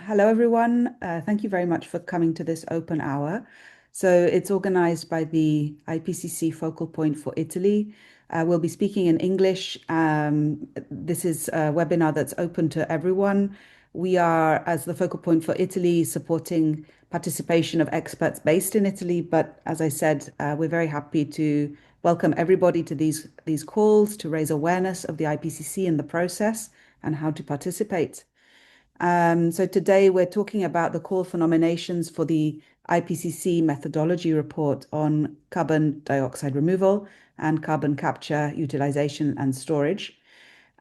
Hello, everyone. Thank you very much for coming to this open hour. So it's organized by the IPCC Focal Point for Italy. We'll be speaking in English. This is a webinar that's open to everyone. We are, as the Focal Point for Italy, supporting participation of experts based in Italy. But as I said, we're very happy to welcome everybody to these calls to raise awareness of the IPCC and the process and how to participate. So today we're talking about the call for nominations for the IPCC Methodology Report on carbon dioxide removal and carbon capture, utilization and storage.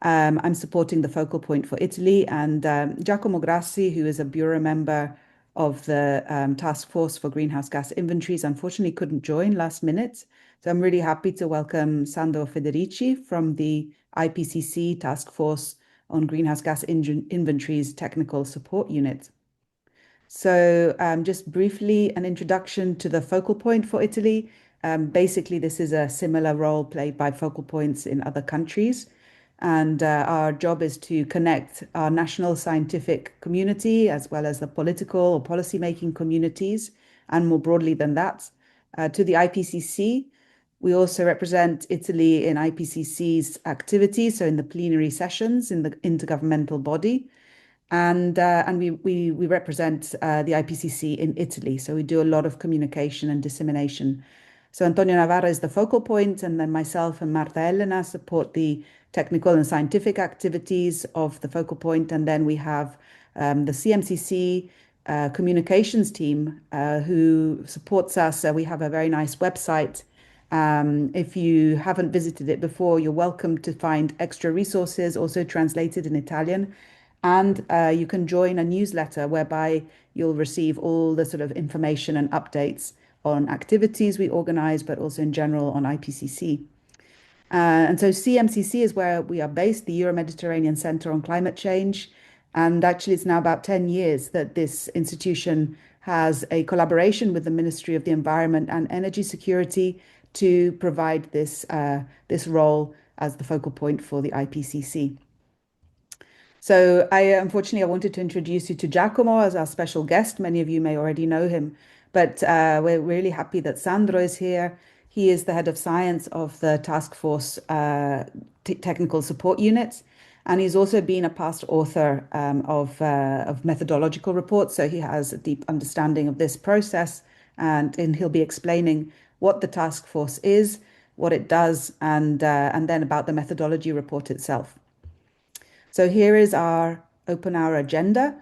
I'm supporting the Focal Point for Italy, and Giacomo Grassi, who is a bureau member of the Task Force for Greenhouse Gas Inventories, unfortunately couldn't join last minute. So I'm really happy to welcome Sandro Federici from the IPCC Task Force on Greenhouse Gas Inventories Technical Support Unit. So just briefly, an introduction to the Focal Point for Italy. Basically, this is a similar role played by focal points in other countries. And our job is to connect our national scientific community as well as the political or policymaking communities, and more broadly than that, to the IPCC. We also represent Italy in IPCC's activities, so in the plenary sessions in the intergovernmental body. And we represent the IPCC in Italy. So we do a lot of communication and dissemination. So Antonio Navarra is the focal point, and then myself and Marta Elena support the technical and scientific activities of the focal point. And then we have the CMCC communications team who supports us. We have a very nice website. If you haven't visited it before, you're welcome to find extra resources, also translated in Italian. And you can join a newsletter whereby you'll receive all the sort of information and updates on activities we organize, but also in general on IPCC. And so CMCC is where we are based, the Euro-Mediterranean Center on Climate Change. And actually, it's now about 10 years that this institution has a collaboration with the Ministry of the Environment and Energy Security to provide this role as the focal point for the IPCC. So unfortunately, I wanted to introduce you to Giacomo as our special guest. Many of you may already know him, but we're really happy that Sandro is here. He is the head of science of the Task Force Technical Support Unit, and he's also been a past author of methodological reports, so he has a deep understanding of this process, and he'll be explaining what the task force is, what it does, and then about the methodology report itself. So here is our open hour agenda.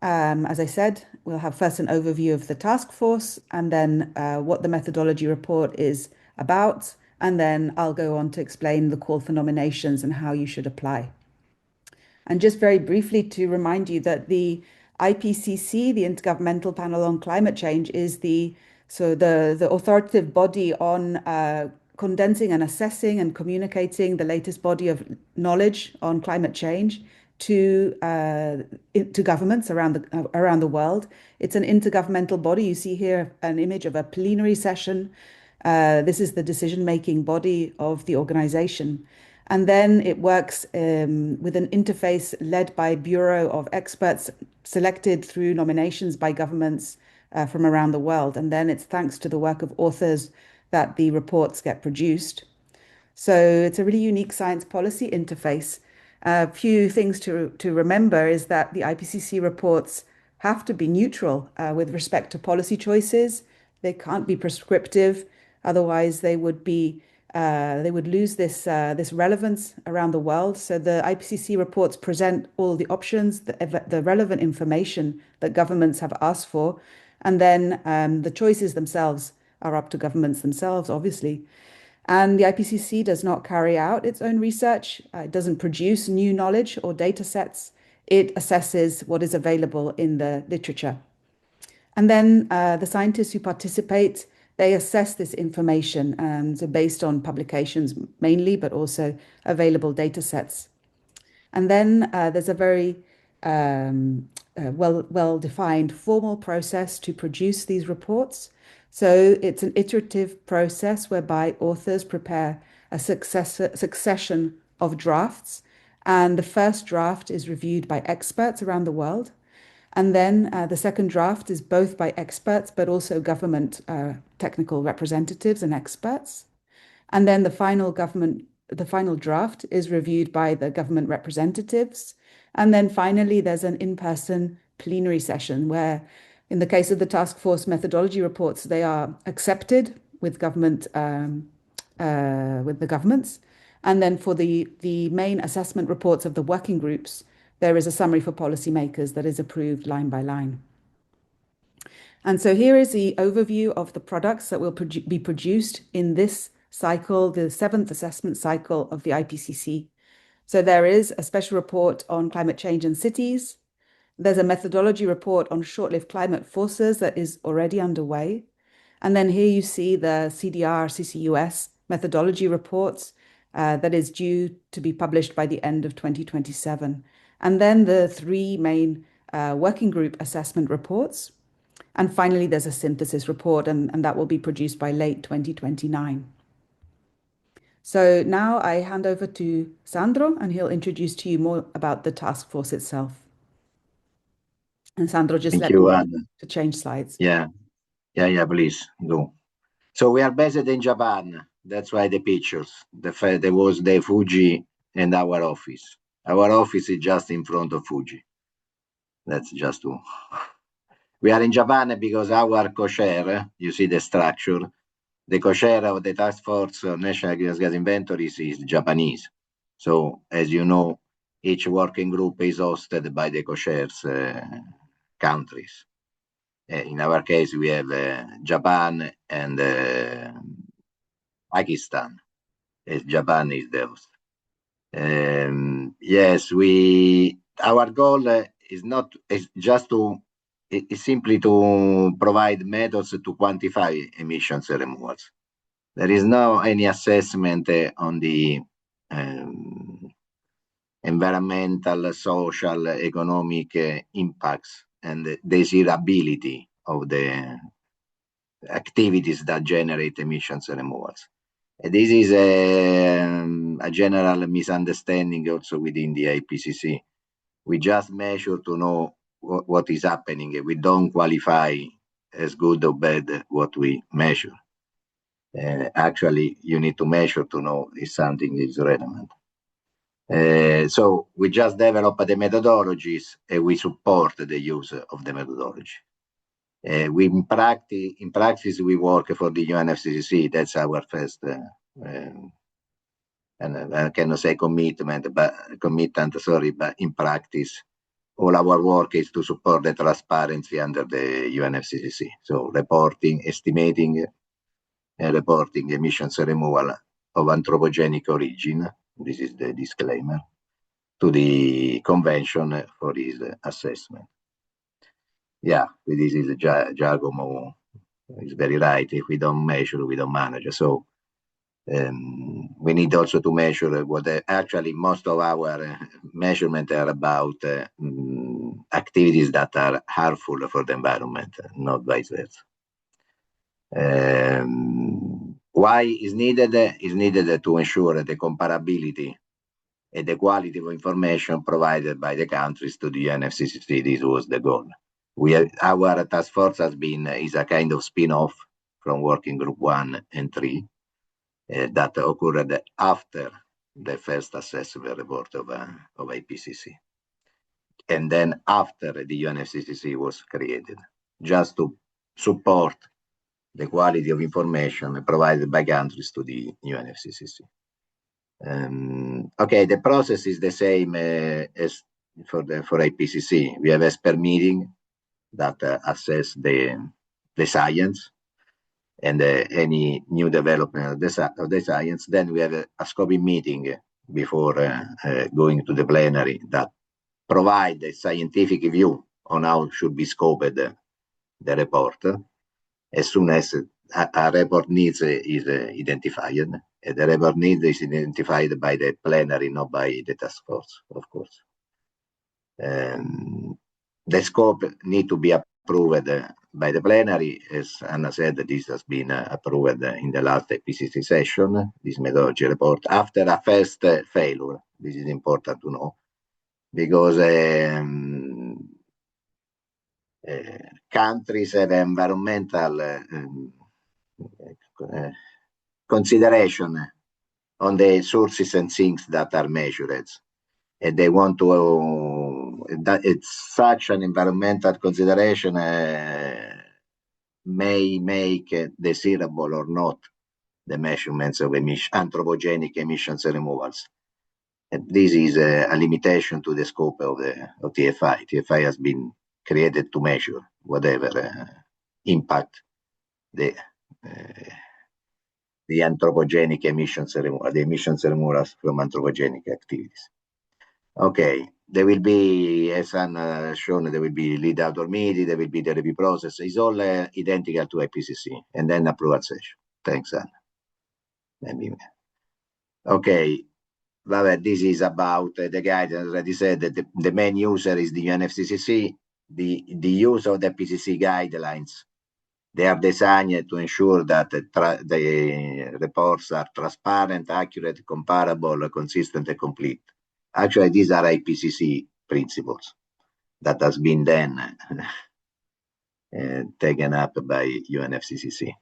As I said, we'll have first an overview of the task force, and then what the methodology report is about, and then I'll go on to explain the call for nominations and how you should apply. And just very briefly to remind you that the IPCC, the Intergovernmental Panel on Climate Change, is the authoritative body on condensing and assessing and communicating the latest body of knowledge on climate change to governments around the world. It's an intergovernmental body. You see here an image of a plenary session. This is the decision-making body of the organization. And then it works with an interface led by a bureau of experts selected through nominations by governments from around the world. And then it's thanks to the work of authors that the reports get produced. So it's a really unique science policy interface. A few things to remember is that the IPCC reports have to be neutral with respect to policy choices. They can't be prescriptive, otherwise they would lose this relevance around the world. So the IPCC reports present all the options, the relevant information that governments have asked for, and then the choices themselves are up to governments themselves, obviously. And the IPCC does not carry out its own research. It doesn't produce new knowledge or data sets. It assesses what is available in the literature. And then the scientists who participate, they assess this information, so based on publications mainly, but also available data sets. And then there's a very well-defined formal process to produce these reports. So it's an iterative process whereby authors prepare a succession of drafts. And the first draft is reviewed by experts around the world. And then the second draft is both by experts, but also government technical representatives and experts. And then the final draft is reviewed by the government representatives. And then finally, there's an in-person plenary session where, in the case of the task force methodology reports, they are accepted with with the governments. And then for the main assessment reports of the working groups, there is a summary for policymakers that is approved line by line. And so here is the overview of the products that will be produced in this cycle, the 7th assessment cycle of the IPCC. So there is a special report on climate change in cities. There's a methodology report on short-lived climate forces that is already underway. And then here you see the CDR, CCUS methodology reports that is due to be published by the end of 2027. And then the 3 main working group assessment reports. And finally, there's a synthesis report, and that will be produced by late 2029. So now I hand over to Sandro, and he'll introduce to you more about the task force itself. And Sandro, just let me know to change slides. Yeah, please do. So we are based in Japan. That's why the pictures. There was the Fuji and our office. Our office is just in front of Fuji. That's just to. We are in Japan because our co-chair, you see the structure, the co-chair of the task force on National Greenhouse Gas Inventories is Japanese. So, as you know, each working group is hosted by the co-chairs countries. In our case, we have Japan and Pakistan, as Japan is the host. Yes, our goal is simply to provide methods to quantify emissions removals. There is no any assessment on the environmental, social, economic impacts and desirability of the activities that generate emissions removals. This is a general misunderstanding also within the IPCC. We just measure to know what is happening. We don't qualify as good or bad what we measure. Actually, you need to measure to know if something is relevant. So we just develop the methodologies and we support the use of the methodology. In practice, we work for the UNFCCC. That's our first, and I cannot say commitment, but in practice, all our work is to support the transparency under the UNFCCC. So reporting, estimating, and reporting emissions removal of anthropogenic origin. This is the disclaimer to the convention for his assessment. Yeah, this is Giacomo is very right. If we don't measure, we don't manage. So we need also to measure what actually most of our measurements are about activities that are harmful for the environment, not vice versa. Why is needed? Is needed to ensure the comparability and the quality of information provided by the countries to the UNFCCC. This was the goal. Our task force is a kind of spin-off from Working Group 1 and 3 that occurred after the first assessment report of IPCC. And then after the UNFCCC was created, just to support the quality of information provided by countries to the UNFCCC. Okay, the process is the same as for IPCC. We have expert meeting that assess the science and any new development of the science. Then we have a scoping meeting before going to the plenary that provide a scientific view on how should be scoped the report. As soon as a report needs is identified, and the report needs is identified by the plenary, not by the task force, of course. The scope need to be approved by the plenary. As Anna said, this has been approved in the last IPCC session, this methodology report, after a first failure. This is important to know, because countries have environmental consideration on the sources and sinks that are measured. And they want to, that it's such an environmental consideration may make desirable or not the measurements of anthropogenic emissions and removals. And this is a limitation to the scope of TFI. TFI has been created to measure whatever impact the anthropogenic emissions and removals, the emissions and removals from anthropogenic activities. Okay, there will be, as Anna shown, there will be lead outdoor meeting, there will be the review process. It's all identical to IPCC, and then approval session. Thanks, Anna. Maybe. Okay, this is about the guidance. Already said that the main user is the UNFCCC. The use of the IPCC guidelines, they are designed to ensure that the reports are transparent, accurate, comparable, consistent, and complete. Actually, these are IPCC principles that has been then taken up by UNFCCC.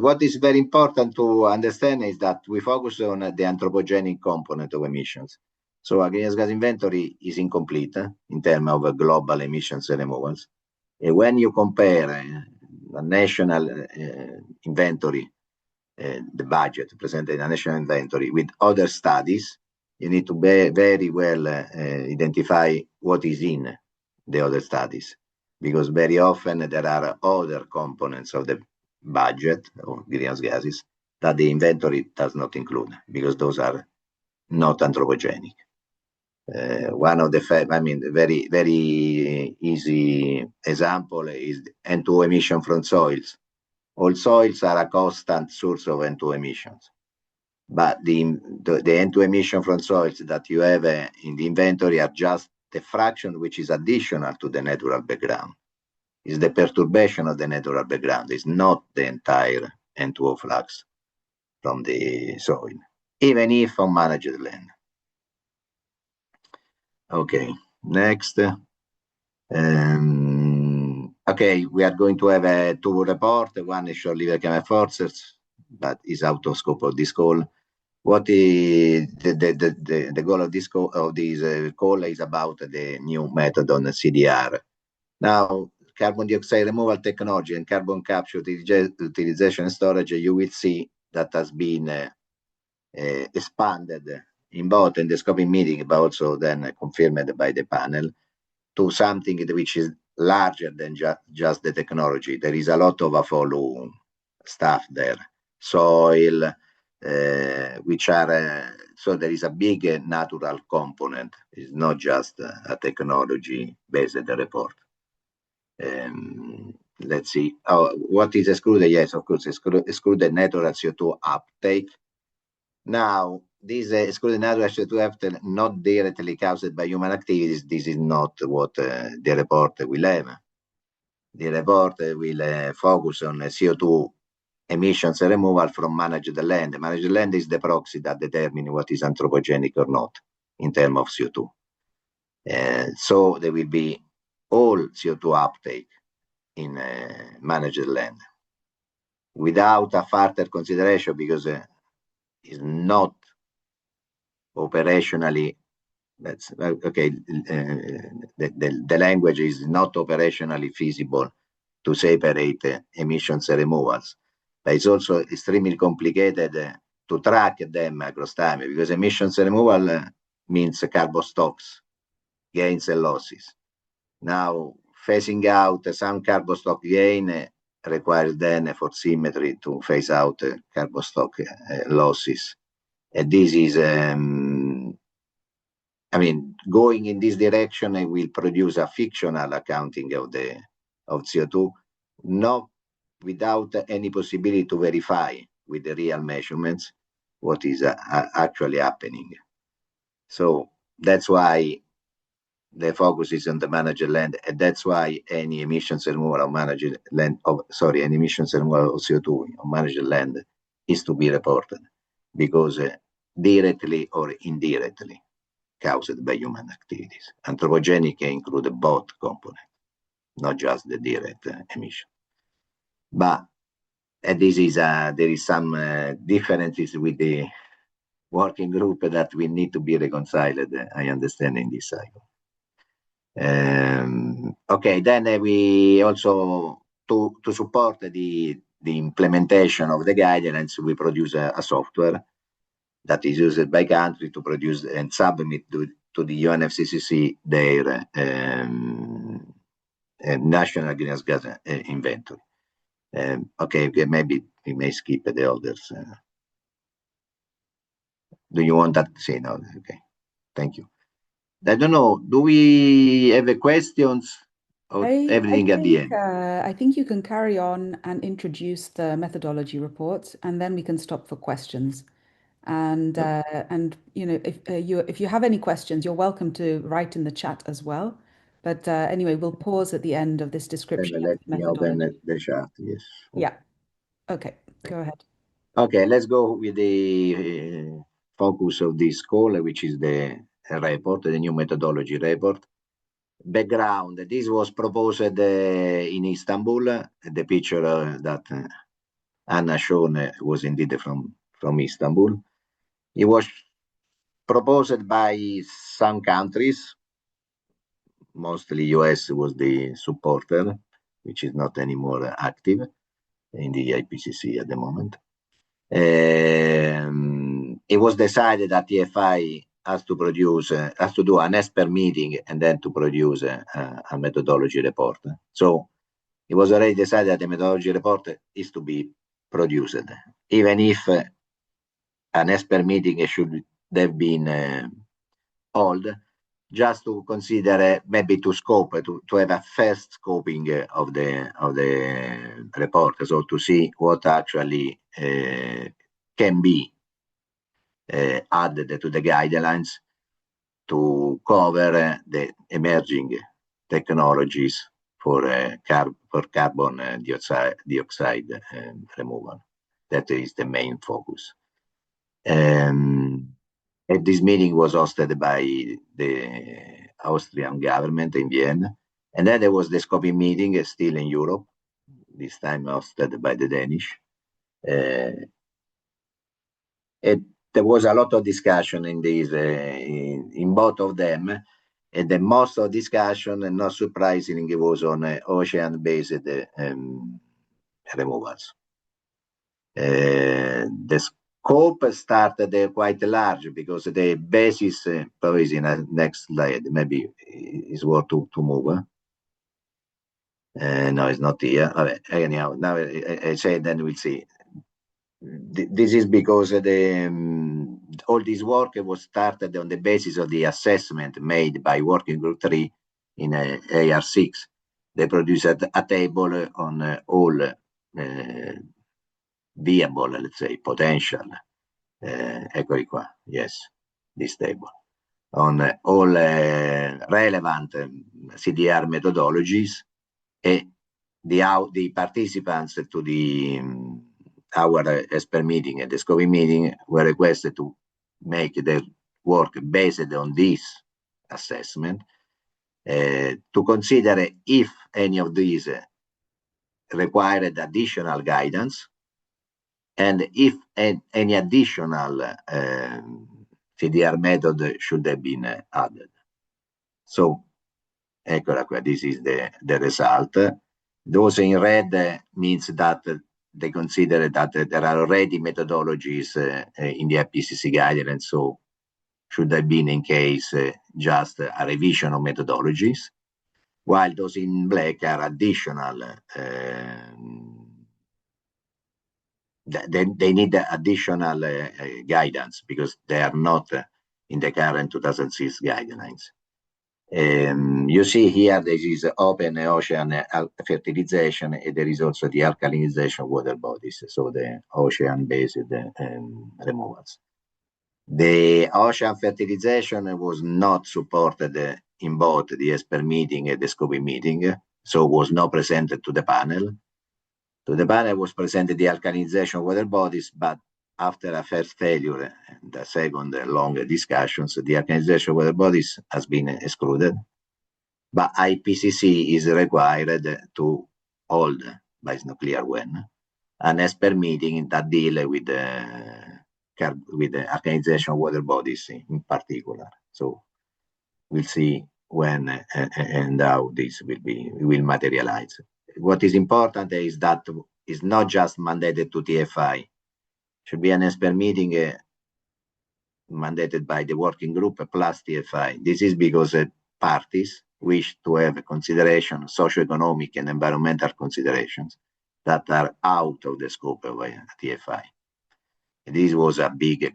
What is very important to understand is that we focus on the anthropogenic component of emissions. So a greenhouse gas inventory is incomplete in terms of global emissions and removals. And when you compare a national inventory, the budget presented in a national inventory with other studies, you need to very well identify what is in the other studies, because very often there are other components of the budget of greenhouse gases that the inventory does not include, because those are not anthropogenic. One of the very, very easy example is N2 emission from soils. All soils are a constant source of N2 emissions, but the N2 emission from soils that you have in the inventory are just the fraction which is additional to the natural background. Is the perturbation of the natural background. It's not the entire N2O flux from the soil, even if on managed land. Okay, next. Okay, we are going to have two reports. One is short-lived chemical forces, but is out of scope of this call. What is the goal of this call is about the new method on the CDR. Now, carbon dioxide removal technology and carbon capture utilization and storage, you will see that has been expanded in both in the scoping meeting, but also then confirmed by the panel to something which is larger than just the technology. There is a lot of follow stuff there. Soil, which are, so there is a big natural component. It's not just a technology-based report. Let's see. What is excluded? Yes, of course, excluded natural CO2 uptake. Now, this excluded natural CO2 uptake not directly caused by human activities. This is not what the report will have. The report will focus on CO2 emissions and removal from managed land. Managed land is the proxy that determines what is anthropogenic or not in terms of CO2. So there will be all CO2 uptake in managed land without a further consideration, because it's not operationally, that's okay, the language is not operationally feasible to separate emissions and removals, but it's also extremely complicated to track them across time, because emissions and removal means carbon stocks, gains and losses. Now, phasing out some carbon stock gain requires then for symmetry to phase out carbon stock losses. And this is, going in this direction, it will produce a fictional accounting of CO2, not without any possibility to verify with the real measurements what is actually happening. So that's why the focus is on the managed land, and that's why any emissions removal of managed land, any emissions removal of CO2 on managed land is to be reported, because directly or indirectly caused by human activities. Anthropogenic include both components, not just the direct emission. But this is there is some differences with the working group that we need to be reconciled, I understand, in this cycle. Okay, then we also, to support the implementation of the guidelines, we produce a software that is used by country to produce and submit to the UNFCCC their National Greenhouse Gas Inventory. Okay, maybe we may skip the others. Do you want that to say no? Okay, thank you. I don't know, do we have questions or everything at the end? I think you can carry on and introduce the methodology report, and then we can stop for questions. And you know, if you have any questions, you're welcome to write in the chat as well. But anyway, we'll pause at the end of this description. Let me open the chat. Yes. Yeah. Okay. Go ahead. Okay, let's go with the focus of this call, which is the report, the new methodology report. Background: this was proposed in Istanbul. The picture that Anna shown was indeed from Istanbul. It was proposed by some countries. Mostly US was the supporter, which is not anymore active in the IPCC at the moment. It was decided that TFI has to do an expert meeting and then to produce a methodology report. So it was already decided that the methodology report is to be produced, even if an expert meeting should have been held, just to consider maybe to scope, to have a first scoping of the report, so to see what actually can be added to the guidelines to cover the emerging technologies for carbon dioxide removal. That is the main focus. This meeting was hosted by the Austrian government in Vienna, and then there was the scoping meeting still in Europe, this time hosted by the Danish. There was a lot of discussion in these, in both of them, and the most of discussion, and not surprisingly, was on ocean-based removals. The scope started quite large because the basis, probably is in the next slide, maybe it's worth to move. No, it's not here. Anyhow, now I say, then we'll see. This is because all this work was started on the basis of the assessment made by Working Group 3 in AR6. They produced a table on all viable, let's say, potential, eccoli qua, yes, this table, on all relevant CDR methodologies, and the participants to our expert meeting and the scoping meeting were requested to make their work based on this assessment, to consider if any of these required additional guidance, and if any additional CDR method should have been added. So, eccola qua, this is the result. Those in red means that they consider that there are already methodologies in the IPCC guidelines, so should have been, in case, just a revision of methodologies, while those in black are additional. They need additional guidance because they are not in the current 2006 guidelines. You see here, this is open ocean fertilization, and there is also the alkalinization water bodies, so the ocean-based removals. The ocean fertilization was not supported in both the expert meeting and the scoping meeting, so was not presented to the panel. To the panel was presented the alkalinization water bodies, but after a first failure and the second long discussions, the organization of water bodies has been excluded, but IPCC is required to hold, but it's not clear when, an expert meeting that deal with the organization of water bodies in particular. So we'll see when and how this will materialize. What is important is that it's not just mandated to TFI. Should be an expert meeting mandated by the working group plus TFI. This is because parties wish to have a consideration, socioeconomic and environmental considerations that are out of the scope of TFI. This was a big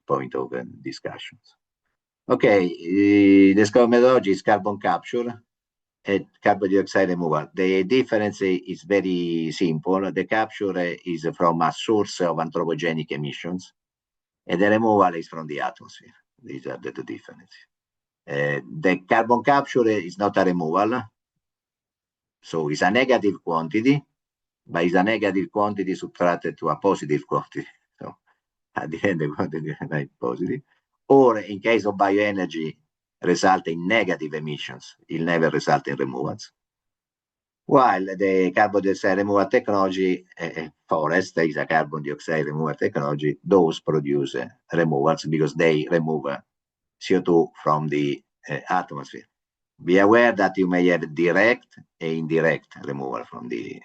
point of discussions. Okay, the scope methodology is carbon capture and carbon dioxide removal. The difference is very simple. The capture is from a source of anthropogenic emissions, and the removal is from the atmosphere. These are the two differences. The carbon capture is not a removal, so it's a negative quantity, but it's a negative quantity subtracted to a positive quantity. So at the end, the quantity is positive. Or in case of bioenergy, result in negative emissions. It never result in removals. While the carbon dioxide removal technology, forest is a carbon dioxide removal technology, those produce removals because they remove CO2 from the atmosphere. Be aware that you may have direct and indirect removal from the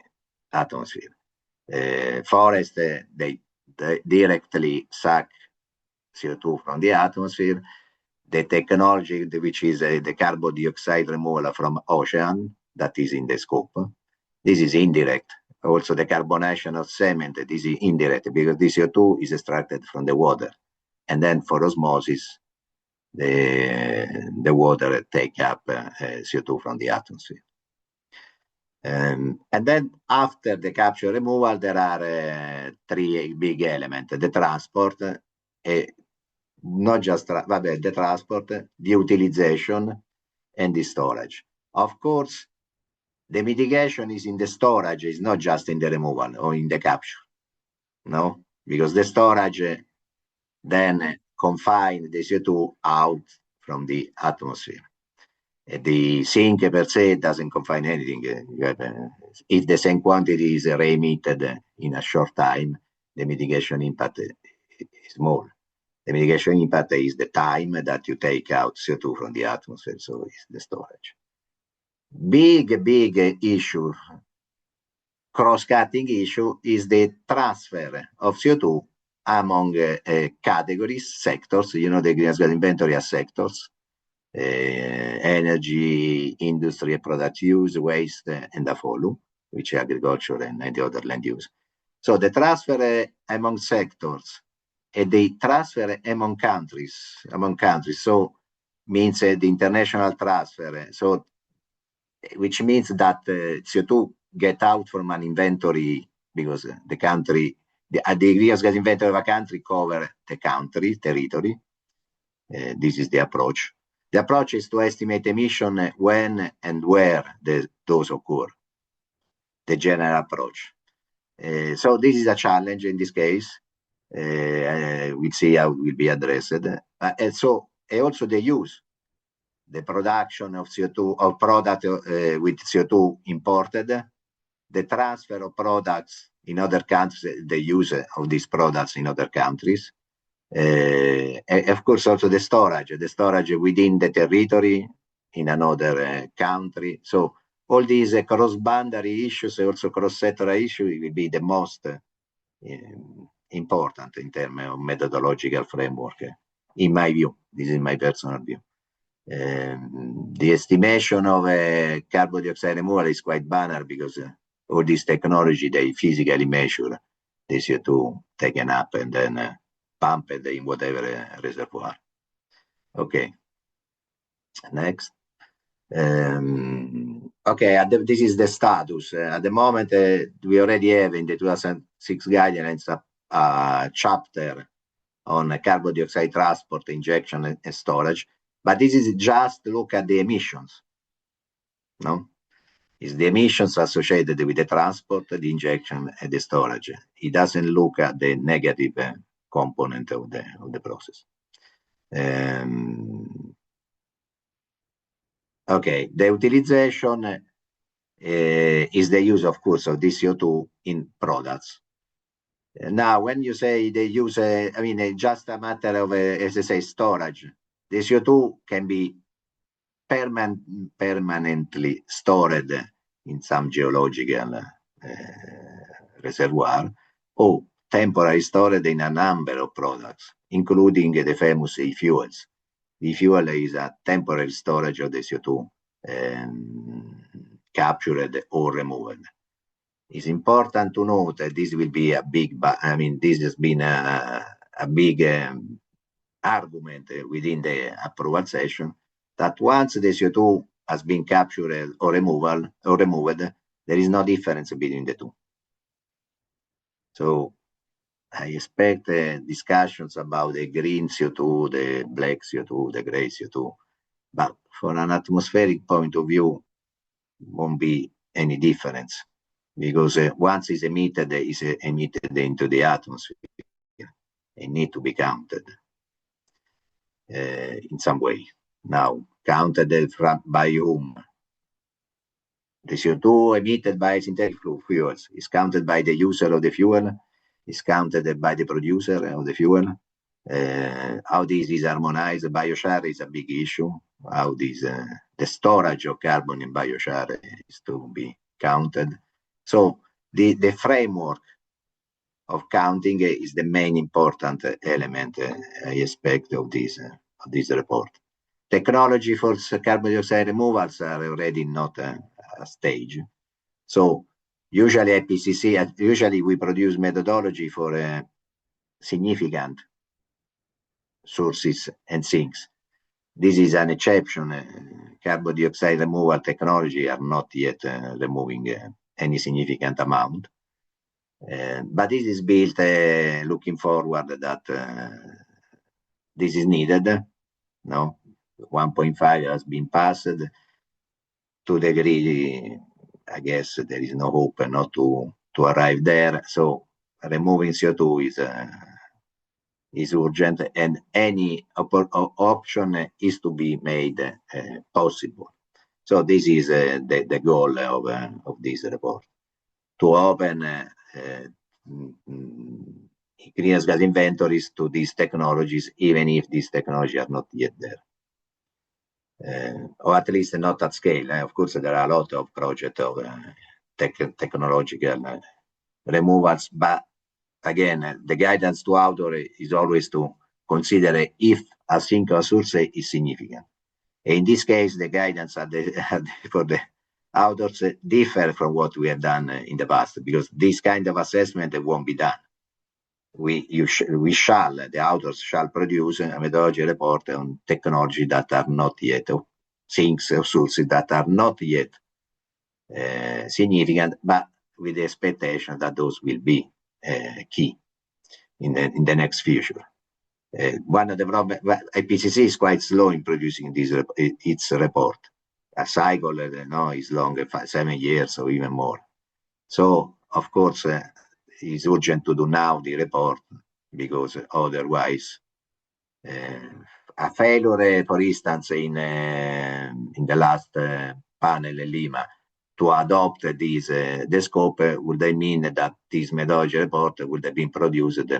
atmosphere. Forest, they directly suck CO2 from the atmosphere. The technology, which is the carbon dioxide removal from ocean, that is in the scope. This is indirect. Also, the carbonation of cement, this is indirect because the CO2 is extracted from the water. And then for osmosis, the water take up CO2 from the atmosphere. And then after the capture removal, there are three big elements: the transport, not just the transport, the utilization, and the storage. Of course, the mitigation is in the storage, is not just in the removal or in the capture, no? Because the storage then confine the CO2 out from the atmosphere. The sink per se doesn't confine anything. If the same quantity is re-emitted in a short time, the mitigation impact is small. The mitigation impact is the time that you take out CO2 from the atmosphere, so it's the storage. Big issue, cross-cutting issue, is the transfer of CO2 among categories, sectors. You know, the greenhouse gas inventory has sectors: energy, industry, product use, waste, and the follow, which is agriculture and the other land use. So the transfer among sectors and the transfer among countries, so means the international transfer, so which means that CO2 get out from an inventory because the country, the greenhouse gas inventory of a country cover the country, territory. This is the approach. The approach is to estimate emission when and where those occur, the general approach. So this is a challenge in this case. We'll see how it will be addressed. And also the use, the production of CO2, of product with CO2 imported, the transfer of products in other countries, the use of these products in other countries. Of course, also the storage within the territory in another country. So all these cross-boundary issues, also cross-sectoral issues, will be the most important in terms of methodological framework, in my view. This is my personal view. The estimation of carbon dioxide removal is quite banal because all this technology, they physically measure the CO2 taken up and then pumped in whatever reservoir. Okay, next. Okay, this is the status. At the moment, we already have in the 2006 guidelines a chapter on carbon dioxide transport, injection, and storage. But this is just look at the emissions. No, is the emissions associated with the transport, the injection, and the storage. It doesn't look at the negative component of the process. Okay, the utilization is the use, of course, of this CO2 in products. Now, when you say they use, I mean, it's just a matter of, as I say, storage. The CO2 can be permanently stored in some geological reservoir, or temporarily stored in a number of products, including the famous e-fuels. The fuel is a temporary storage of the CO2 captured or removed. It's important to note that this will be a big, I mean, this has been a big argument within the approval session, that once the CO2 has been captured or removed, there is no difference between the two. So I expect discussions about the green CO2, the black CO2, the gray CO2, but from an atmospheric point of view, won't be any difference, because once it's emitted into the atmosphere, it needs to be counted in some way. Now, counted by whom? The CO2 emitted by synthetic fuels is counted by the user of the fuel, is counted by the producer of the fuel. How this is harmonized, biochar is a big issue. How this, the storage of carbon in biochar is to be counted. So the framework of counting is the main important element I expect of this report. Technology for carbon dioxide removals are already not a stage. So usually IPCC, usually we produce methodology for significant sources and sinks. This is an exception. Carbon dioxide removal technology are not yet removing any significant amount. But this is built looking forward that this is needed. No, 1.5 has been passed. 2 degrees, I guess there is no hope not to arrive there. So removing CO2 is urgent, and any option is to be made possible. So this is the goal of this report, to open greenhouse gas inventories to these technologies, even if these technologies are not yet there. Or at least not at scale. Of course, there are a lot of projects of technological removals, but again, the guidance to author is always to consider if a single source is significant. In this case, the guidance for the authors differ from what we have done in the past, because this kind of assessment won't be done. The authors shall produce a methodology report on technology that are not yet, or things or sources that are not yet significant, but with the expectation that those will be key in the next future. One of the problems, IPCC is quite slow in producing its report. A cycle is longer, 7 years or even more. So, of course, it's urgent to do now the report, because otherwise a failure, for instance, in the last panel in Lima, to adopt the scope would mean that this methodology report would have been produced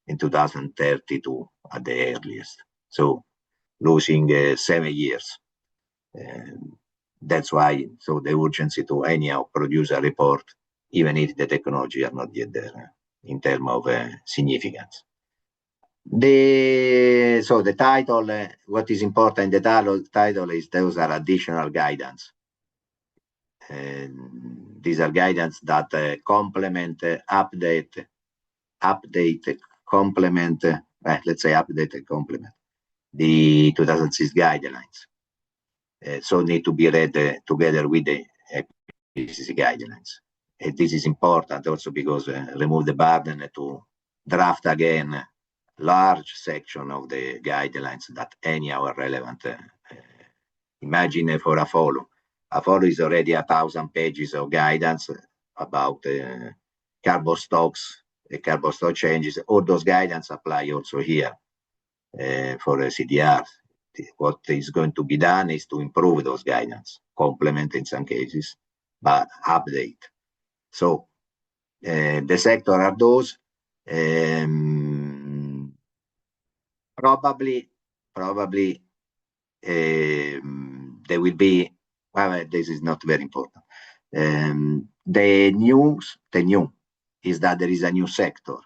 in 2032 at the earliest. So losing 7 years. That's why, so the urgency to anyhow produce a report, even if the technology are not yet there in terms of significance. So the title, what is important in the title is those are additional guidance. These are guidance that complement, update, complement, let's say update and complement the 2006 guidelines. So need to be read together with the IPCC guidelines. And this is important also because remove the burden to draft again large section of the guidelines that anyhow are relevant. Imagine for a AFOLU is already 1,000 pages of guidance about carbon stocks, carbon stock changes. All those guidance apply also here for CDR. What is going to be done is to improve those guidance, complement in some cases, but update. So the sector are those. Probably there will be, well, this is not very important. The new is that there is a new sector,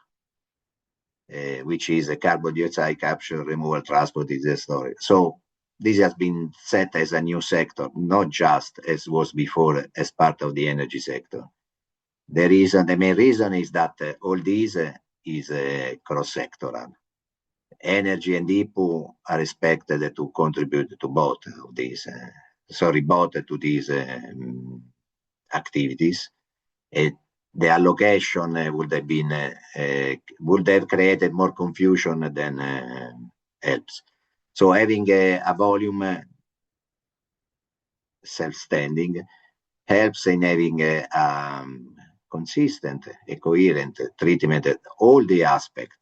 which is a carbon dioxide capture, removal, transport, storage. So this has been set as a new sector, not just as was before as part of the energy sector. The main reason is that all this is cross-sectoral. Energy and IPU are expected to contribute to both of these, both to these activities. The allocation would have created more confusion than helps. So having a volume self-standing helps in having a consistent, a coherent treatment of all the aspects,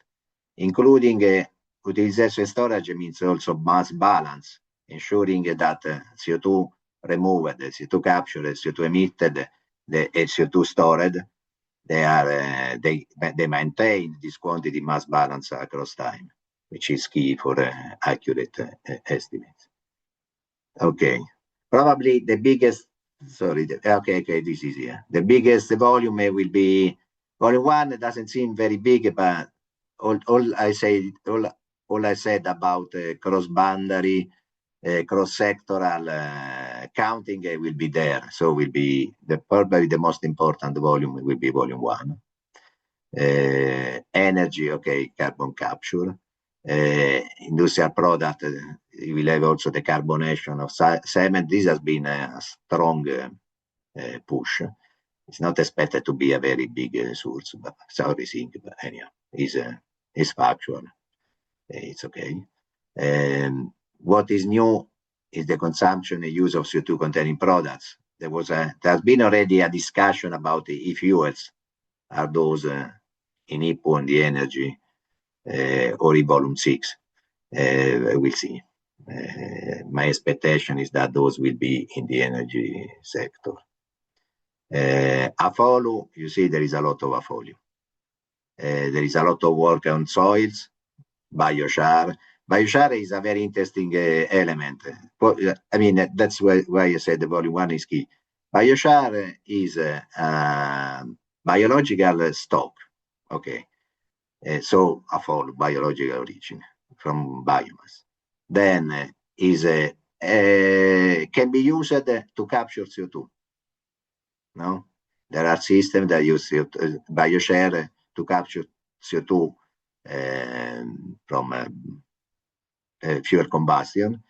including utilization and storage means also mass balance, ensuring that CO2 removed, CO2 captured, CO2 emitted, the CO2 stored, they maintain this quantity mass balance across time, which is key for accurate estimates. Okay, probably the biggest, okay, this is here. The biggest volume will be, volume 1 doesn't seem very big, but all I said about cross-boundary, cross-sectoral counting will be there. So will be probably the most important volume will be volume 1. Energy, okay, carbon capture. Industrial product, you will have also the carbonation of cement. This has been a strong push. It's not expected to be a very big source, but sorry, but anyhow, is factual. It's okay. What is new is the consumption and use of CO2 containing products. There's been already a discussion about the e-fuels. Are those in IPU and the energy or in volume 6? We'll see. My expectation is that those will be in the energy sector. AFOLU, you see there is a lot of AFOLU. There is a lot of work on soils, biochar. Biochar is a very interesting element. I mean, that's why I said the volume 1 is key. Biochar is a biological stock, okay? So AFOLU, biological origin from biomass. Then can be used to capture CO2. No, there are systems that use biochar to capture CO2 from fuel combustion,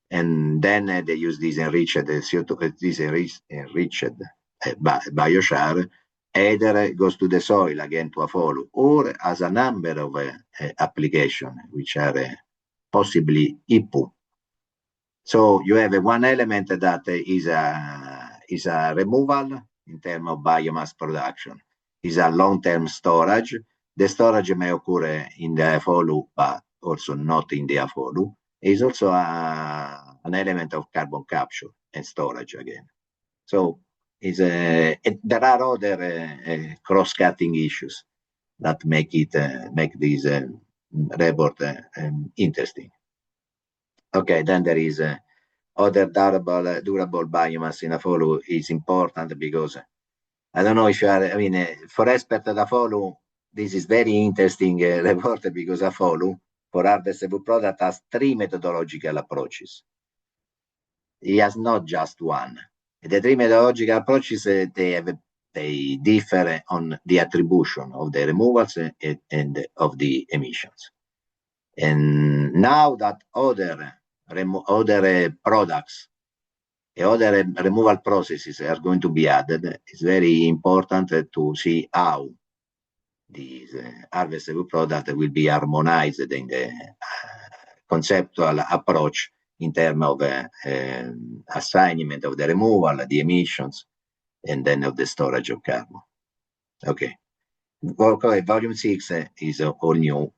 and then they use this enriched CO2, this enriched biochar, either goes to the soil again to AFOLU, or as a number of applications which are possibly IPU. So you have one element that is a removal in terms of biomass production, is a long-term storage. The storage may occur in the AFOLU, but also not in the AFOLU. Is also an element of carbon capture and storage again. So there are other cross-cutting issues that make this report interesting. Okay, then there is other durable biomass in AFOLU is important because I don't know if you are, I mean, for experts at AFOLU, this is very interesting report because AFOLU for harvestable product has 3 methodological approaches. It has not just one. The 3 methodological approaches, they differ on the attribution of the removals and of the emissions. And now that other products, other removal processes are going to be added, it's very important to see how these harvestable product will be harmonized in the conceptual approach in terms of assignment of the removal, the emissions, and then of the storage of carbon. Okay. Okay, volume 6 is all new.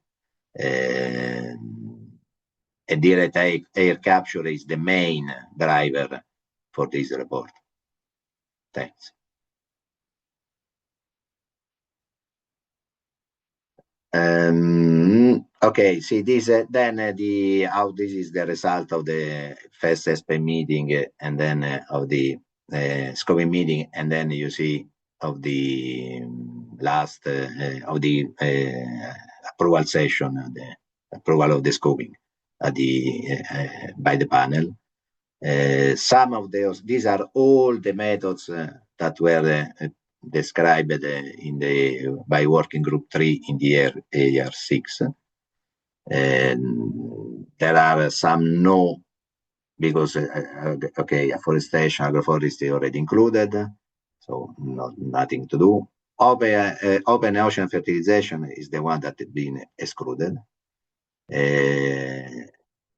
And direct air capture is the main driver for this report. Thanks. Okay, see this then how this is the result of the first SPM meeting and then of the scoping meeting, and then you see of the last of the approval session, the approval of the scoping by the panel. Some of these are all the methods that were described by working group 3 in the AR6. And there are some no, because okay, afforestation, agroforestry already included, so nothing to do. Open ocean fertilization is the one that has been excluded.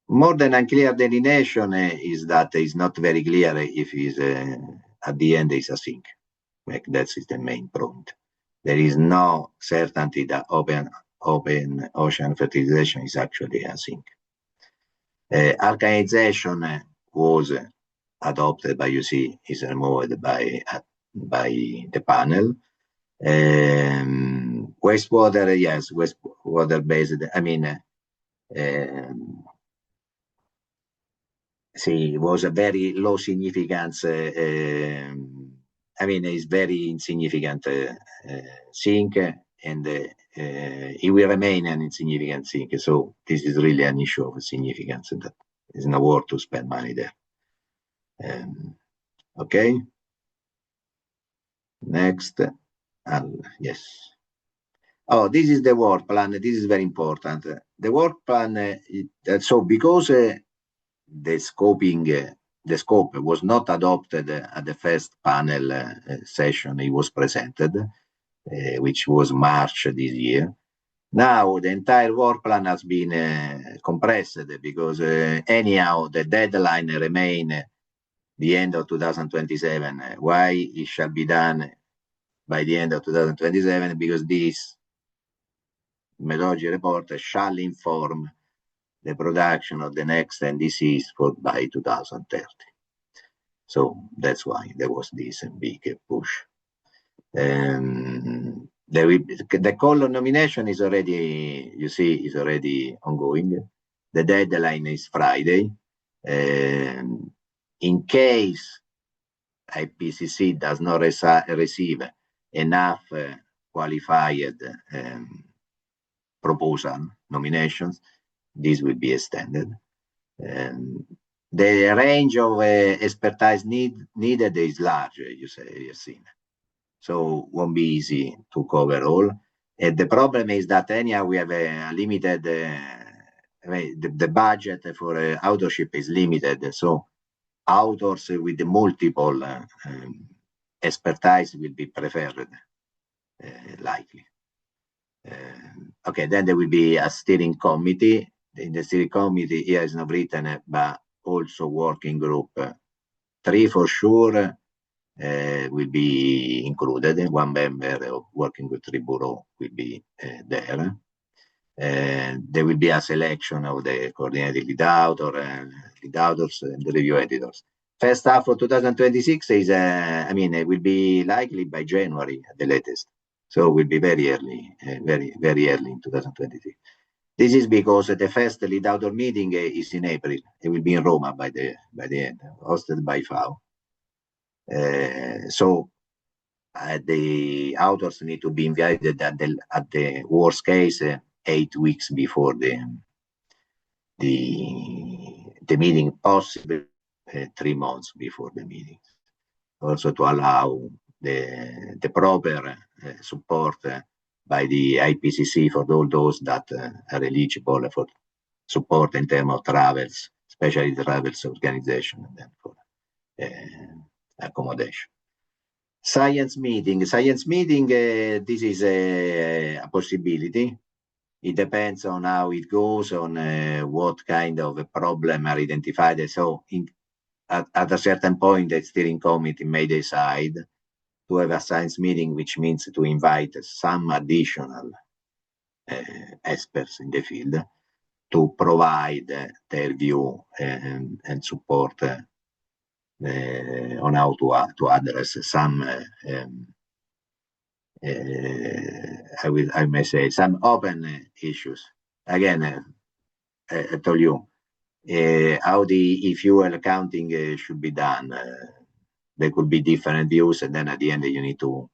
More than unclear delineation is that it's not very clear if it's at the end is a sink. Like that is the main point. There is no certainty that open ocean fertilization is actually a sink. Alkalinization was adopted by UC, is removed by the panel. Wastewater, yes, wastewater based. I mean, see, it was a very low significance. I mean, it's very insignificant sink, and it will remain an insignificant sink. So this is really an issue of significance that is not worth to spend money there. Okay. Next. Yes. Oh, this is the work plan. This is very important. The work plan. So because the scope was not adopted at the first panel session it was presented, which was March this year. Now the entire work plan has been compressed because anyhow the deadline remain the end of 2027. Why it shall be done by the end of 2027? Because this methodology report shall inform the production of the next NDCs by 2030. So that's why there was this big push. The call on nomination is already, you see, is already ongoing. The deadline is Friday. In case IPCC does not receive enough qualified proposal nominations, this will be extended. The range of expertise needed is large, you've seen. So won't be easy to cover all. And the problem is that anyhow we have a limited, the budget for authorship is limited. So authors with multiple expertise will be preferred, likely. Okay, then there will be a steering committee. In the steering committee here is not written, but also working group 3 for sure will be included. One member of working group 3 bureau will be there. There will be a selection of the coordinated lead authors, and the review editors. First half of 2026 is, I mean, it will be likely by January at the latest. So it will be very early, very early in 2023. This is because the first lead author meeting is in April. It will be in Roma by the end, hosted by FAO. So the authors need to be invited at the worst case 8 weeks before the meeting, possibly 3 months before the meeting. Also to allow the proper support by the IPCC for all those that are eligible for support in terms of travels, especially the travels organization, and then for accommodation. Science meeting, this is a possibility. It depends on how it goes, on what kind of a problem are identified. So at a certain point, the steering committee may decide to have a science meeting, which means to invite some additional experts in the field to provide their view and support on how to address some, I may say, some open issues. Again, I told you how the fuel accounting should be done. There could be different views, and then at the end you need to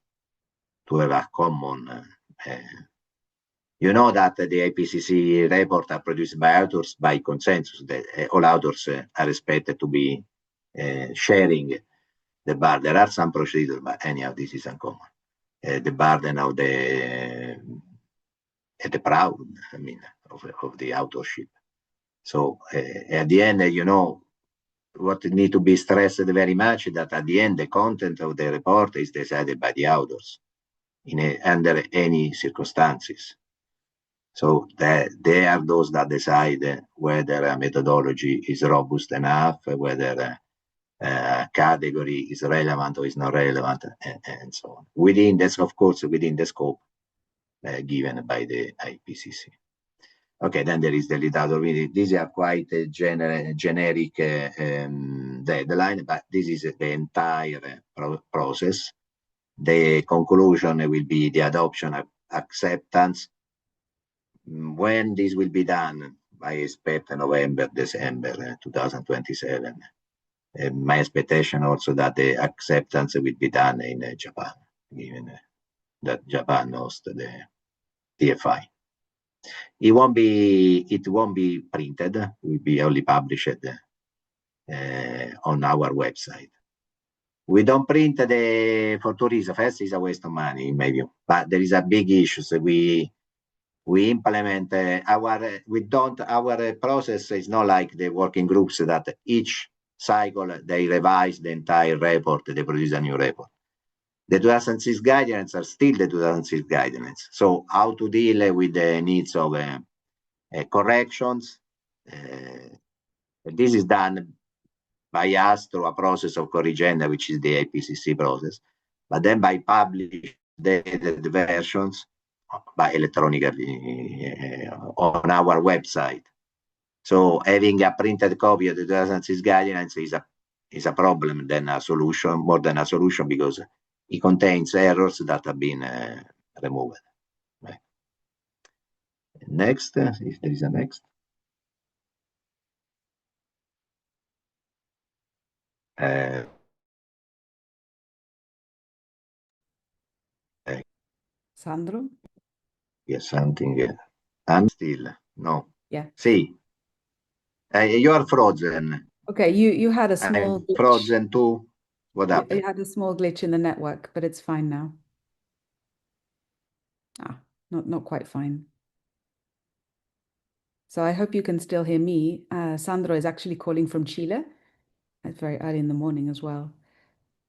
have a common. You know that the IPCC report are produced by authors by consensus. That all authors are expected to be sharing the bar. There are some procedures, but anyhow, this is uncommon. The burden of the proud, I mean, of the authorship. So at the end, you know, what need to be stressed very much that at the end, the content of the report is decided by the authors under any circumstances. So they are those that decide whether a methodology is robust enough, whether a category is relevant or is not relevant, and so on. Within this, of course, within the scope given by the IPCC. Okay, then there is the literature. These are quite a generic deadline, but this is the entire process. The conclusion will be the adoption of acceptance. When this will be done, I expect November, December 2027. My expectation also that the acceptance will be done in Japan, given that Japan hosts the TFI. It won't be printed. It will be only published on our website. We don't print for tourism. First, is a waste of money in my view, but there is a big issue. So we implement our process is not like the working groups that each cycle they revise the entire report, they produce a new report. The 2006 guidelines are still the 2006 guidelines. So how to deal with the needs of corrections. This is done by us through a process of corrigenda, which is the IPCC process, but then by publish the versions by electronically on our website. So having a printed copy of the 2006 guidelines is a problem than a solution, more than a solution, because it contains errors that have been removed. Right. Next, if there is a next. Sandro? Yes, something. I'm still. No. Yeah. See. You are frozen. Okay, you had a small I'm glitch. frozen too. What happened? You had a small glitch in the network, but it's fine now. Not quite fine. So I hope you can still hear me. Sandro is actually calling from Chile. It's very early in the morning as well.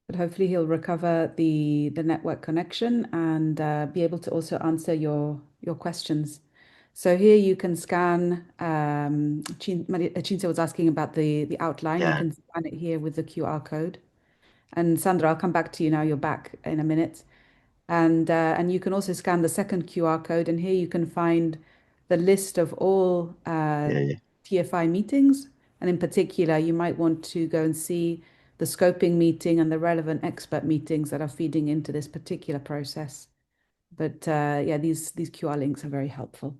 But hopefully he'll recover the network connection and be able to also answer your questions. So here you can scan, Cinzia was asking about the outline. Yeah. You can scan it here with the QR code. And Sandra, I'll come back to you now. You're back in a minute. And you can also scan the second QR code, and here you can find the list of all TFI meetings. And in particular, you might want to go and see the scoping meeting and the relevant expert meetings that are feeding into this particular process. But yeah, these QR links are very helpful.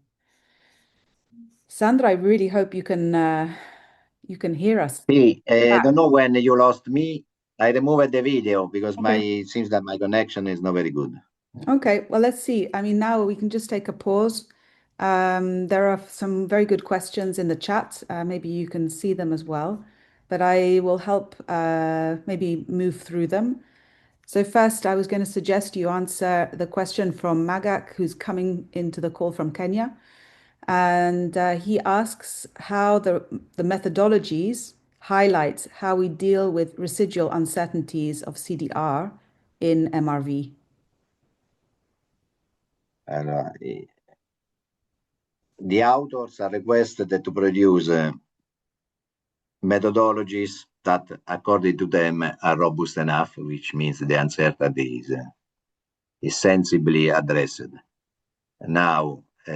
Sandra, I really hope you can hear us. See, I don't know when you lost me. I removed the video because it seems that my connection is not very good. Okay, well, let's see. I mean, now we can just take a pause. There are some very good questions in the chat. Maybe you can see them as well, but I will help maybe move through them. So first, I was going to suggest you answer the question from Magak, who's coming into the call from Kenya. And he asks how the methodologies highlight how we deal with residual uncertainties of CDR in MRV. the authors are requested to produce methodologies that, according to them, are robust enough, which means the uncertainty is sensibly addressed. Now, the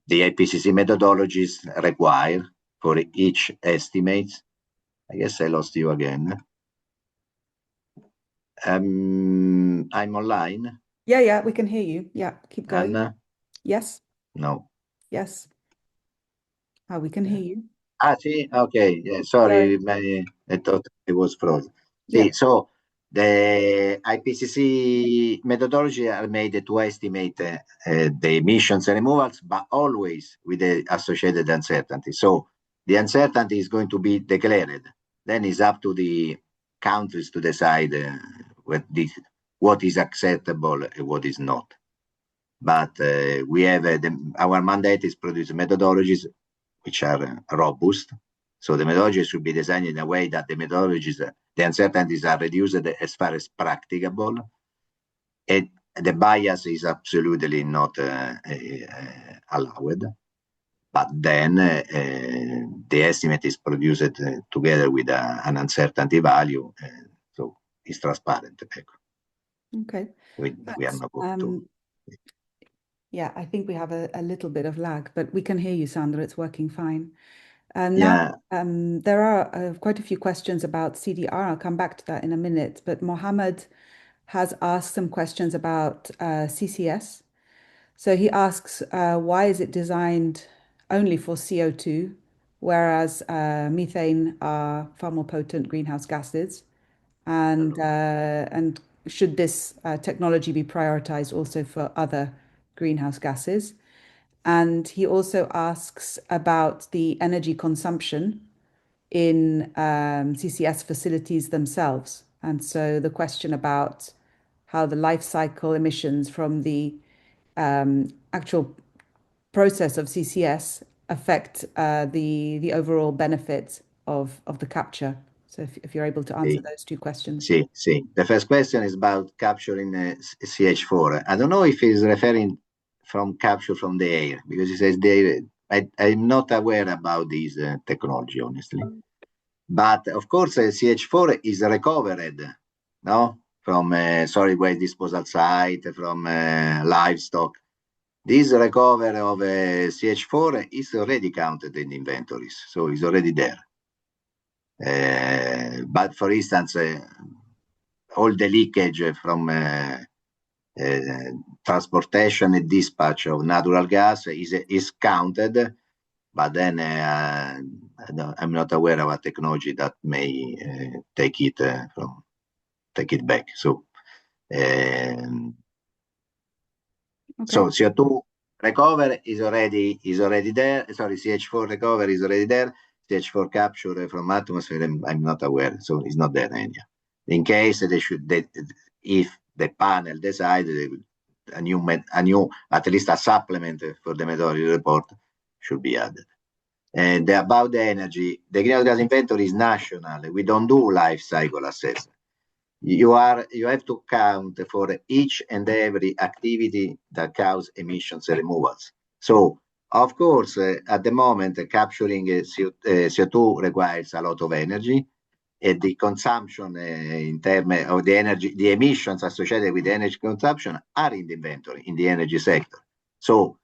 IPCC methodologies require for each estimate. I guess I lost you again. I'm online. Yeah, we can hear you. Yeah, keep going. Anna? Yes. No. Yes. Oh, we can hear you. See, okay. Yeah, sorry, I thought it was frozen. See, Yeah. so the IPCC methodology are made to estimate the emissions and removals, but always with the associated uncertainty. So the uncertainty is going to be declared. Then it's up to the countries to decide what is acceptable and what is not. But we have our mandate is produce methodologies which are robust. So the methodology should be designed in a way that the methodologies, the uncertainties are reduced as far as practicable. And the bias is absolutely not allowed. But then the estimate is produced together with an uncertainty value. So it's transparent. Okay. We are not going to. Yeah, I think we have a little bit of lag, but we can hear you, Sandra. It's working fine. Now, there are quite a few questions about CDR. I'll come back to that in a minute. But Mohammed has asked some questions about CCS. So he asks, why is it designed only for CO2, whereas methane are far more potent greenhouse gases? And should this technology be prioritized also for other greenhouse gases? And he also asks about the energy consumption in CCS facilities themselves. And so the question about how the life cycle emissions from the actual process of CCS affect the overall benefit of the capture. So if you're able to answer those two questions. See. The first question is about capturing CH4. I don't know if he's referring from capture from the air, because he says I'm not aware about this technology, honestly. But of course, CH4 is recovered, no, from solid waste disposal site, from livestock. This recovery of CH4 is already counted in inventories, so it's already there. But for instance, all the leakage from transportation and dispatch of natural gas is counted, but then I'm not aware of a technology that may take it back. So, so CO2 recovery is already there. Sorry, CH4 recovery is already there. CH4 capture from atmosphere, I'm not aware, so it's not there anyhow. In case if the panel decided a new, at least a supplement for the methodology report should be added. And about the energy, the greenhouse gas inventory is national. We don't do life cycle assessment. You have to count for each and every activity that cause emissions and removals. So, of course, at the moment, capturing CO2 requires a lot of energy, and the consumption in terms of the energy, the emissions associated with the energy consumption are in the inventory, in the energy sector. So,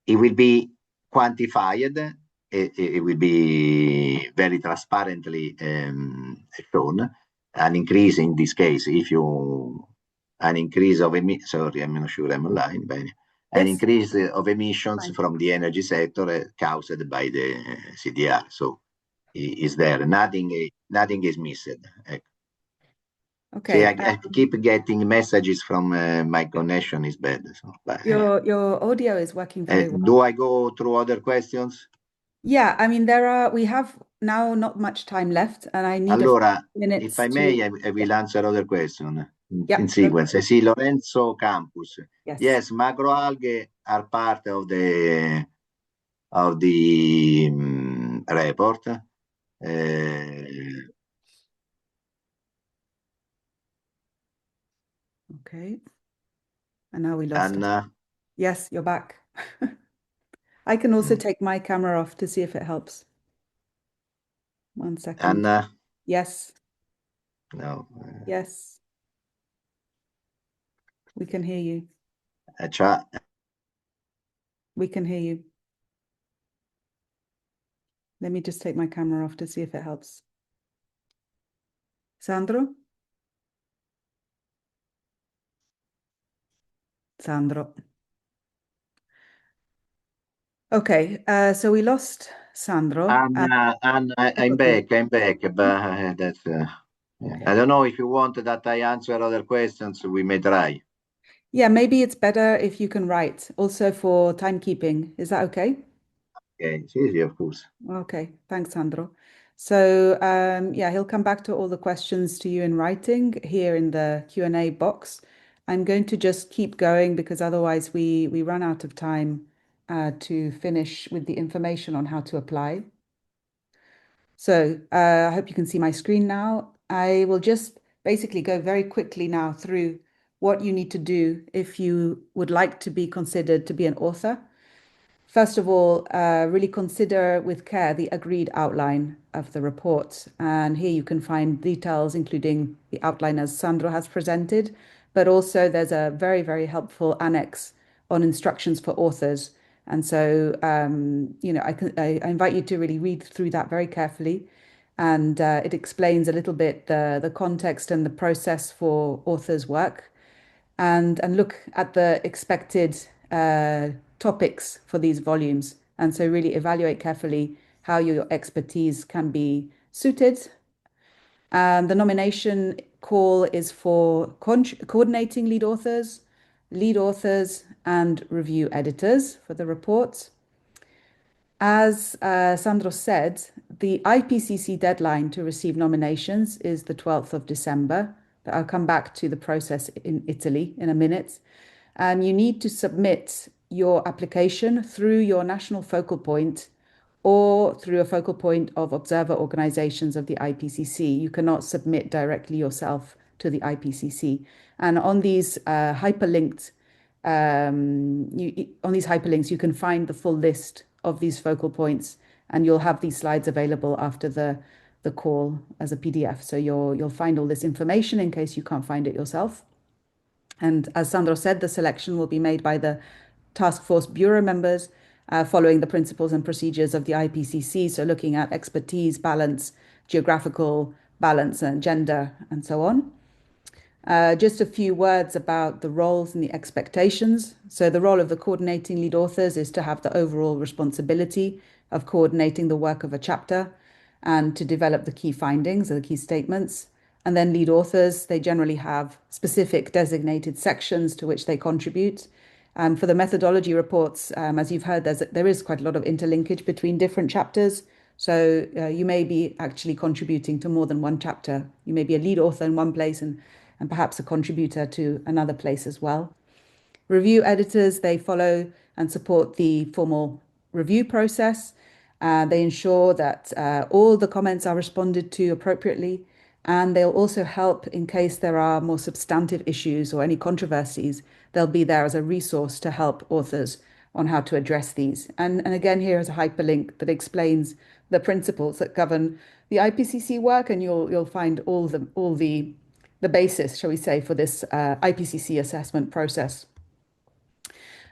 it will be quantified, it will be very transparently shown. An increase in this case, an increase of sorry, I'm not sure I'm online, but an increase of emissions from the energy sector caused by the CDR. So is there nothing is missing. Okay. See, I keep getting messages from my connection is bad. So, your audio is working very well. Do I go through other questions? Yeah, I mean, we have now not much time left, and I need allora, a few minutes. If I may, I will answer other questions in sequence. Okay. I see Lorenzo Campus. Yes, macroalgae are part of the report. Okay. And now we lost Anna. Yes, you're back. I can also take my camera off to see if it helps. 1 second. Anna? Yes, No. yes, we can hear you. Ciao. We can hear you. Let me just take my camera off to see if it helps. Sandro? Sandro. Okay, so we lost Sandro. Anna, That's I'm okay. back, but that's, yeah. I Okay. don't know if you want that I answer other questions, we may try. Yeah, maybe it's better if you can write also for timekeeping. Is that okay? Okay, sì, of course. Okay, thanks, Sandro. So yeah, he'll come back to all the questions to you in writing here in the Q&A box. I'm going to just keep going because otherwise we run out of time to finish with the information on how to apply. So I hope you can see my screen now. I will just basically go very quickly now through what you need to do if you would like to be considered to be an author. First of all, really consider with care the agreed outline of the report. And here you can find details, including the outline as Sandro has presented, but also there's a very, very helpful annex on instructions for authors. And so, I invite you to really read through that very carefully. And it explains a little bit the context and the process for authors' work and look at the expected topics for these volumes. And so really evaluate carefully how your expertise can be suited. And the nomination call is for coordinating lead authors, and review editors for the reports. As Sandro said, the IPCC deadline to receive nominations is the 12th of December. But I'll come back to the process in Italy in a minute. You need to submit your application through your national focal point or through a focal point of observer organizations of the IPCC. You cannot submit directly yourself to the IPCC. And on these hyperlinked on these hyperlinks, you can find the full list of these focal points, and you'll have these slides available after the call as a PDF. So you'll find all this information in case you can't find it yourself. And as Sandro said, the selection will be made by the Task Force Bureau members following the principles and procedures of the IPCC. So looking at expertise, balance, geographical balance, and gender, and so on. Just a few words about the roles and the expectations. So the role of the coordinating lead authors is to have the overall responsibility of coordinating the work of a chapter and to develop the key findings or the key statements. And then lead authors, they generally have specific designated sections to which they contribute. For the methodology reports, as you've heard, there is quite a lot of interlinkage between different chapters. So you may be actually contributing to more than one chapter. You may be a lead author in one place and perhaps a contributor to another place as well. Review editors, they follow and support the formal review process. They ensure that all the comments are responded to appropriately, and they'll also help in case there are more substantive issues or any controversies. They'll be there as a resource to help authors on how to address these. And again, here is a hyperlink that explains the principles that govern the IPCC work, and you'll find all the basis, shall we say, for this IPCC assessment process.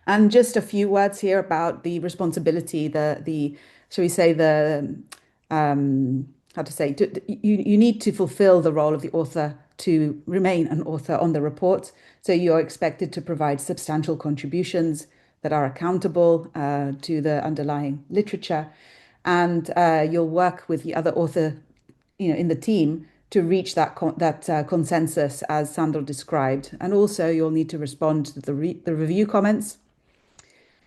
And just a few words here about the responsibility, the shall we say, the how to say, you need to fulfill the role of the author to remain an author on the report. So you're expected to provide substantial contributions that are accountable to the underlying literature, and you'll work with the other author, in the team to reach that consensus as Sandro described. And also you'll need to respond to the review comments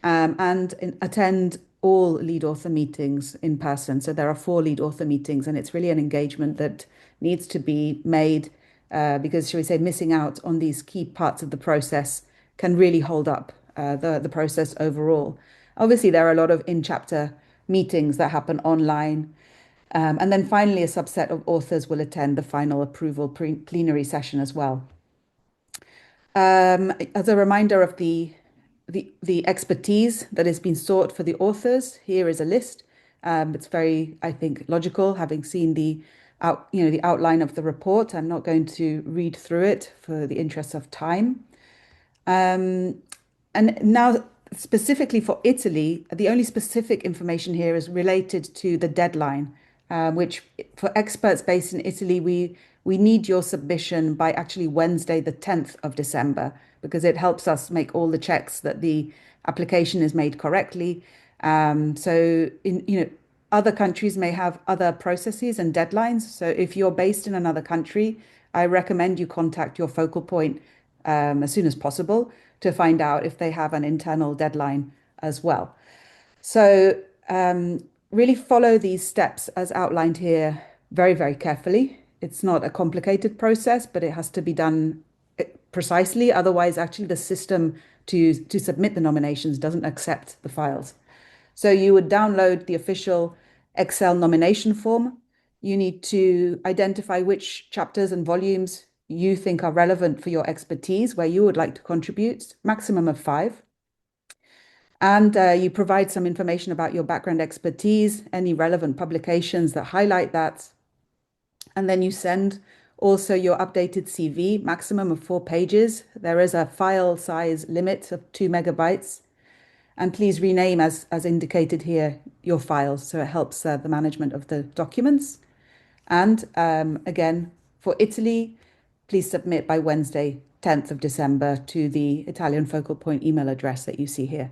and attend all lead author meetings in person. So there are 4 lead author meetings, and it's really an engagement that needs to be made because, shall we say, missing out on these key parts of the process can really hold up the process overall. Obviously, there are a lot of in-chapter meetings that happen online. And then finally, a subset of authors will attend the final approval plenary session as well. As a reminder of the the expertise that has been sought for the authors. Here is a list. It's very, I think, logical, having seen the outline of the report. I'm not going to read through it for the interest of time. And now, specifically for Italy, the only specific information here is related to the deadline, which for experts based in Italy, we need your submission by actually Wednesday, the 10th of December, because it helps us make all the checks that the application is made correctly. So other countries may have other processes and deadlines. So if you're based in another country, I recommend you contact your focal point as soon as possible to find out if they have an internal deadline as well. So really follow these steps as outlined here very, very carefully. It's not a complicated process, but it has to be done precisely. Otherwise, actually, the system to submit the nominations doesn't accept the files. So you would download the official Excel nomination form. You need to identify which chapters and volumes you think are relevant for your expertise, where you would like to contribute, maximum of 5. And you provide some information about your background expertise, any relevant publications that highlight that. And then you send also your updated CV, maximum of 4 pages. There is a file size limit of 2 megabytes. And please rename, as indicated here, your files so it helps the management of the documents. And again, for Italy, please submit by Wednesday, 10th of December to the Italian Focal Point email address that you see here.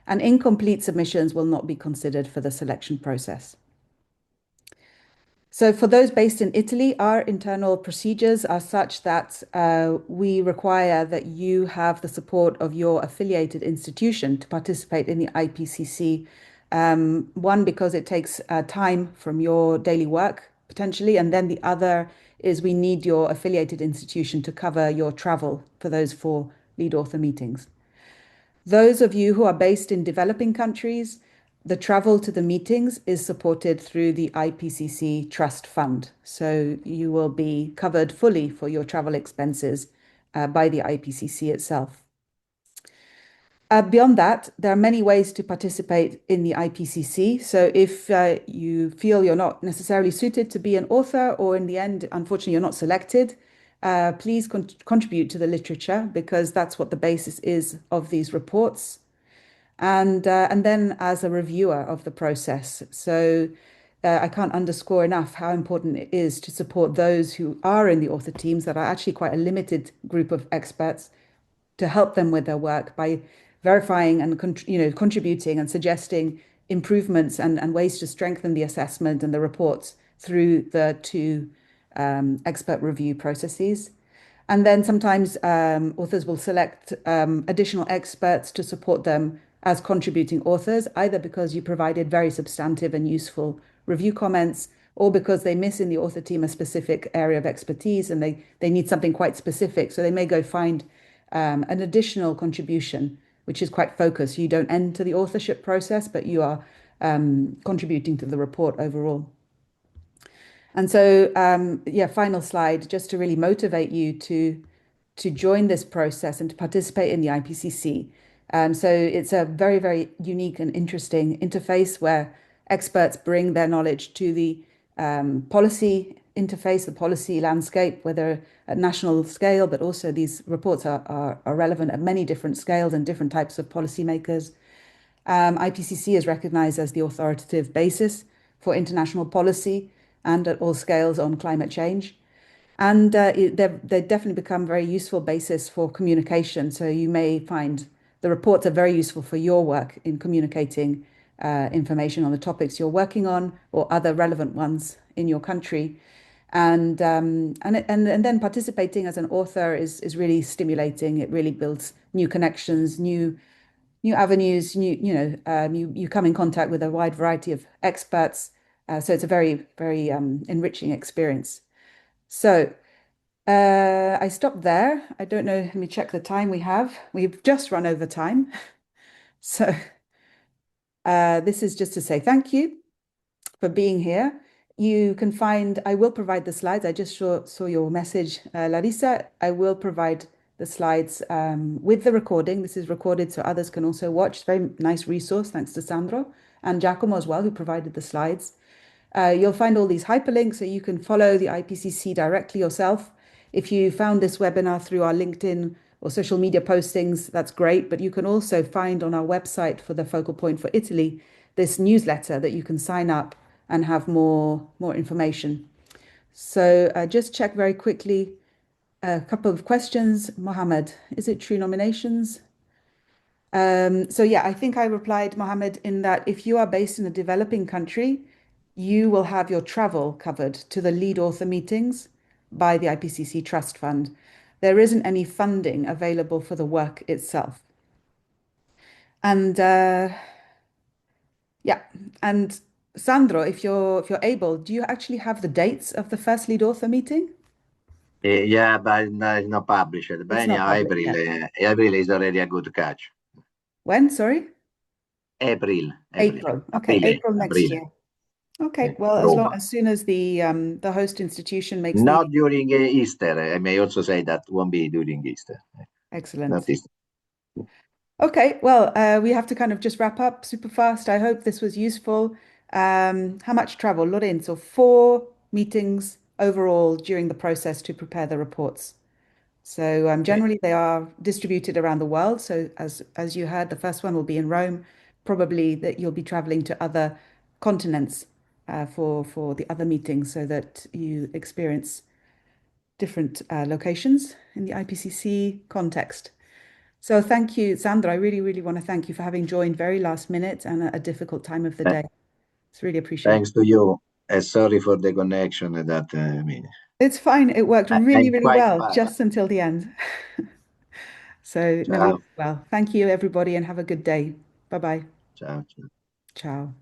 And incomplete submissions will not be considered for the selection process. So for those based in Italy, our internal procedures are such that we require that you have the support of your affiliated institution to participate in the IPCC. One, because it takes time from your daily work, potentially, and then the other is we need your affiliated institution to cover your travel for those 4 lead author meetings. Those of you who are based in developing countries, the travel to the meetings is supported through the IPCC Trust Fund. So you will be covered fully for your travel expenses by the IPCC itself. Beyond that, there are many ways to participate in the IPCC. So if you feel you're not necessarily suited to be an author, or in the end, unfortunately, you're not selected, please contribute to the literature, because that's what the basis is of these reports. And then as a reviewer of the process. So I can't underscore enough how important it is to support those who are in the author teams, that are actually quite a limited group of experts, to help them with their work by verifying and contributing and suggesting improvements and ways to strengthen the assessment and the reports through the 2 expert review processes. And then sometimes authors will select additional experts to support them as contributing authors, either because you provided very substantive and useful review comments, or because they miss in the author team a specific area of expertise and they need something quite specific. So they may go find an additional contribution, which is quite focused. You don't enter the authorship process, but you are contributing to the report overall. And so, final slide, just to really motivate you to join this process and to participate in the IPCC. So it's a very, very unique and interesting interface where experts bring their knowledge to the policy interface, the policy landscape, whether at national scale, but also these reports are relevant at many different scales and different types of policymakers. IPCC is recognized as the authoritative basis for international policy and at all scales on climate change. And they definitely become very useful basis for communication. So you may find the reports are very useful for your work in communicating information on the topics you're working on or other relevant ones in your country. And then participating as an author is really stimulating. It really builds new connections, new avenues, you come in contact with a wide variety of experts. So it's a very, very enriching experience. So I stopped there. I don't know, let me check the time we have. We've just run over time. So this is just to say thank you for being here. You can find, I will provide the slides. I just saw your message, Larissa. I will provide the slides with the recording. This is recorded so others can also watch. It's a very nice resource, thanks to Sandro and Giacomo as well, who provided the slides. You'll find all these hyperlinks so you can follow the IPCC directly yourself. If you found this webinar through our LinkedIn or social media postings, that's great. But you can also find on our website for the Focal Point for Italy this newsletter that you can sign up and have more information. So just check very quickly a couple of questions. Mohammed, is it true nominations? So yeah, I think I replied, Mohammed, in that if you are based in a developing country, you will have your travel covered to the lead author meetings by the IPCC Trust Fund. There isn't any funding available for the work itself. And yeah, and Sandro, if you're able, do you actually have the dates of the first lead author meeting? Yeah, but no, it's not published. But It's not anyhow, public yet. April is already a good catch. When? Sorry? April, April. Okay, Aprile, April next Aprile, year. Okay, well, Roma. as soon as the host institution makes the Not during Easter. I may also say that won't be during Easter. Not excellent. Easter. Okay, well, we have to kind of just wrap up super fast. I hope this was useful. How much travel, Lorenzo? 4 meetings overall during the process to prepare the reports. So Okay. generally they are distributed around the world. So as you heard, the first one will be in Rome. Probably that you'll be traveling to other continents for the other meetings so that you experience different locations in the IPCC context. So thank you, Sandra. I really, really want to thank you for having joined very last minute and a difficult time of the Th- day. It's really appreciated. Thanks to you. Sorry for the connection. It's fine. It worked really, I'm really quite well far. just until the end. So no Ciao. worries. Well, thank you, everybody, and have a good day. Bye bye. Ciao. Ciao. Ciao.